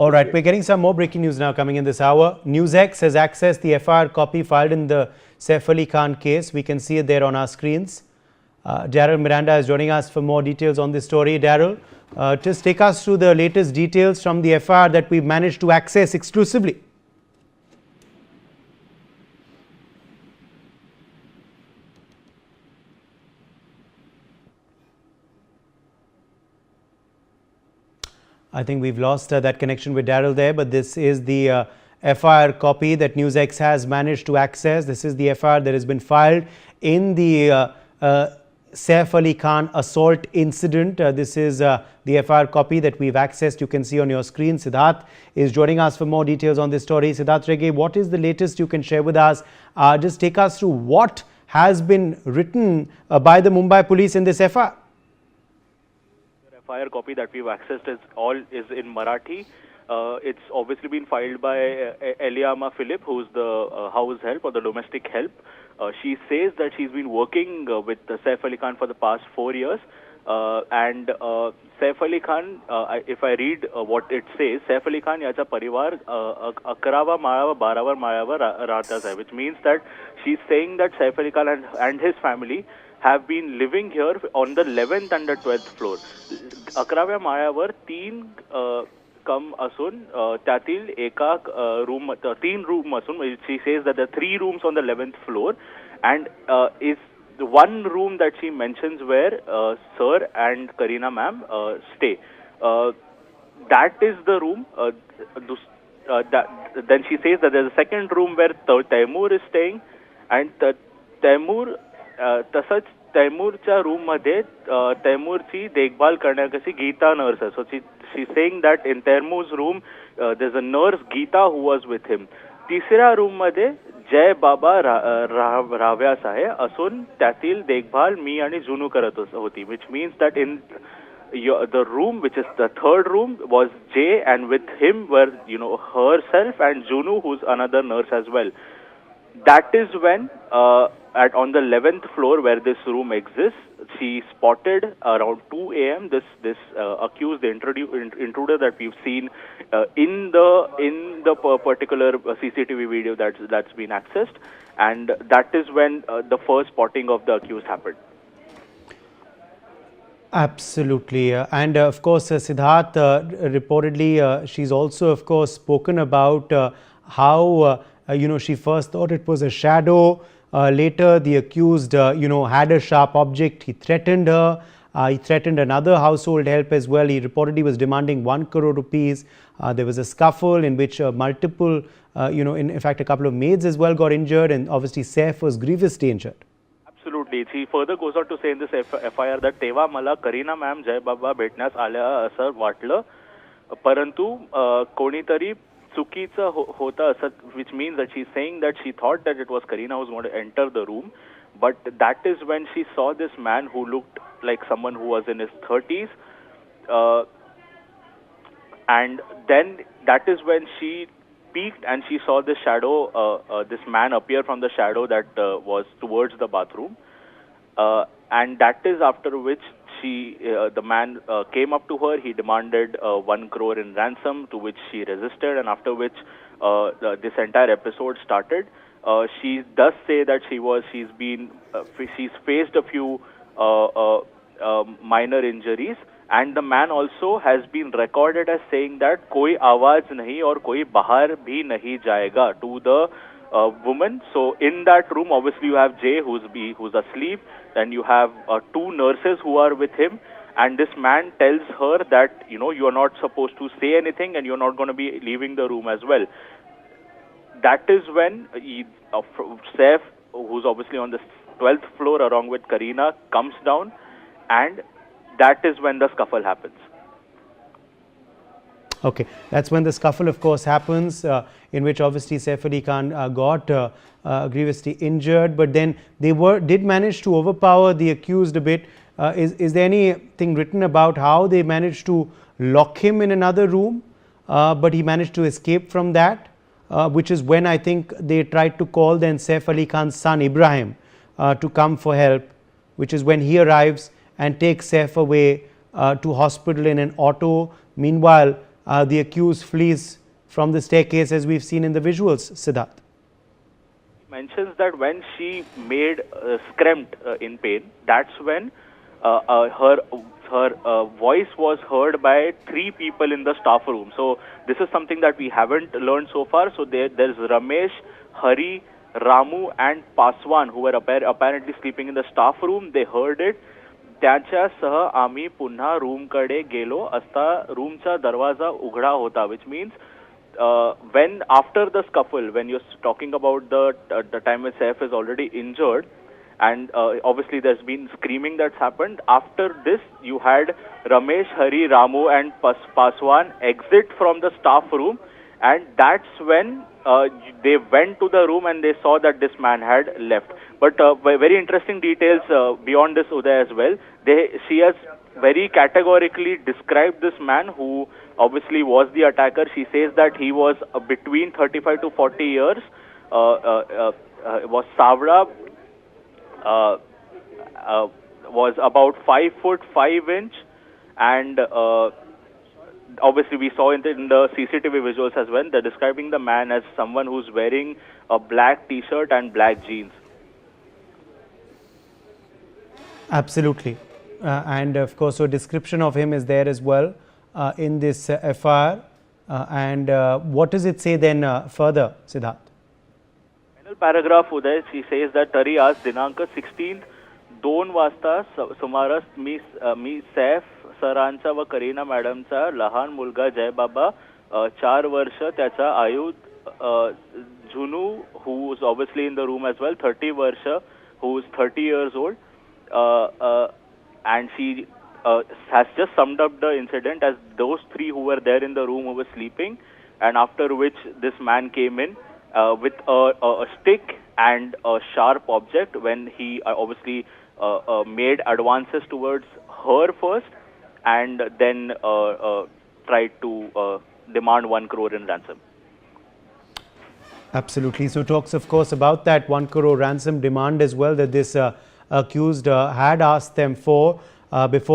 All right, we're getting some more breaking news now coming in this hour. NewsX has accessed the FIR copy filed in the Saif Ali Khan case. We can see it there on our screens. Daryl Miranda is joining us for more details on this story. Daryl, just take us through the latest details from the FIR that we've managed to access exclusively. I think we've lost that connection with Daryl there, but this is the FIR copy that NewsX has managed to access. This is the FIR that has been filed in the Saif Ali Khan assault incident. This is the FIR copy that we've accessed. You can see on your screen. Siddharth is joining us for more details on this story. Siddharth Rege, what is the latest you can share with us? Just take us through what has been written by the Mumbai police in this FIR. FIR copy that we've accessed is in Marathi. It's obviously been filed by Eliama Philip, who's the house help or the domestic help. She says that she's been working with Saif Ali Khan for the past 4 years. And Saif Ali Khan, if I read what it says, Saif Ali Khan yacha parivar 11वा माळावर 12वा माळावर राहतात आहे, which means that she's saying that Saif Ali Khan and his family have been living here on the 11th and the 12th floor. 11व्या माळ्यावर 3 कम असून त्यातील एका room 3 room असून, she says that there are 3 rooms on the 11th floor, and is the one room that she mentions where Sir and Kareena ma'am stay. That is the room. Then she says that there's a second room where Taimur is staying, and Taimur तसंच तैमूरच्या room मध्ये तैमूरची देखभाल करण्याकरता Gita nurse आहे. So she's saying that in Taimur's room there's a nurse Geeta who was with him. तिसऱ्या room मध्ये जय बाबा राव्यास आहे असून त्यातील देखभाल मी आणि जुनू करत होती, which means that in the room, which is the third room, was Jay, and with him were herself and Junu, who's another nurse as well. That is when on the 11th floor where this room exists, she spotted around 2 a.m. this accused, the intruder that we've seen in the particular CCTV video that's been accessed, and that is when the first spotting of the accused happened. Absolutely, and of course, Siddharth, reportedly, she's also, of course, spoken about how she first thought it was a shadow. Later, the accused, had a sharp object. He threatened her. He threatened another household help as well. He reportedly was demanding 1 crore rupees. There was a scuffle in which multiple, in fact, a couple of maids as well got injured, and obviously Saif was grievously injured. Absolutely. He further goes on to say in this FIR that तेव्हा मला Kareena ma'am जय बाबा भेटण्यास आल्या असं वाटलं, परंतु कोणीतरी चुकीचं होतं असं, which means that she's saying that she thought that it was Kareena who was going to enter the room, but that is when she saw this man who looked like someone who was in his 30s, and then that is when she peeked and she saw this shadow, this man appear from the shadow that was towards the bathroom, and that is after which the man came up to her. He demanded 1 crore in ransom, to which she resisted, and after which this entire episode started. She does say that she's faced a few minor injuries, and the man also has been recorded as saying that कोई आवाज नहीं और कोई बाहर भी नहीं जाएगा to the woman. So in that room, obviously you have Jay who's asleep, then you have 2 nurses who are with him, and this man tells her that you are not supposed to say anything and you're not going to be leaving the room as well. That is when Saif, who's obviously on the 12th floor along with Kareena, comes down, and that is when the scuffle happens. Okay, that's when the scuffle, of course, happens, in which obviously Saif Ali Khan got grievously injured, but then they did manage to overpower the accused a bit. Is there anything written about how they managed to lock him in another room, but he managed to escape from that, which is when I think they tried to call then Saif Ali Khan's son Ibrahim to come for help, which is when he arrives and takes Saif away to hospital in an auto. Meanwhile, the accused flees from the staircase, as we've seen in the visuals, Siddharth. Mentions that when she made scrimped in pain, that's when her voice was heard by 3 people in the staff room. So this is something that we haven't learned so far. So there's Ramesh, Hari, Ramu and Paswan who were apparently sleeping in the staff room. They heard it. त्याच्यासह आम्ही पुन्हा रूमकडे गेलो असता रूमचा दरवाजा उघडा होता, which means when after the scuffle, when you're talking about the time when Saif is already injured, and obviously there's been screaming that's happened. After this, you had Ramesh, Hari, Ramu and Paswan exit from the staff room, and that's when they went to the room and they saw that this man had left. But very interesting details beyond this, Uday, as well. She has very categorically described this man who obviously was the attacker. She says that he was between 35 to 40 years, was Savra, was about 5'5" and obviously we saw in the CCTV visuals as well. They're describing the man as someone who's wearing a black t-shirt and black jeans. Absolutely. And of course, a description of him is there as well in this FIR. And what does it say then further, Siddharth? Final paragraph, Uday, she says that Tari आज दिनांक 16 2 वाजता सुमारास मी सैफ सरांचा व करीना मॅडमचा लहान मुलगा जय बाबा 4 वर्ष त्याचा आयु Junu, who is obviously in the room as well, 30 वर्ष, who is 30 years old, and she has just summed up the incident as those 3 who were there in the room who were sleeping, and after which this man came in with a stick and a sharp object when he obviously made advances towards her first and then tried to demand 1 crore in ransom. Absolutely. So talks, of course, about that 1 crore ransom demand as well that this accused had asked them for before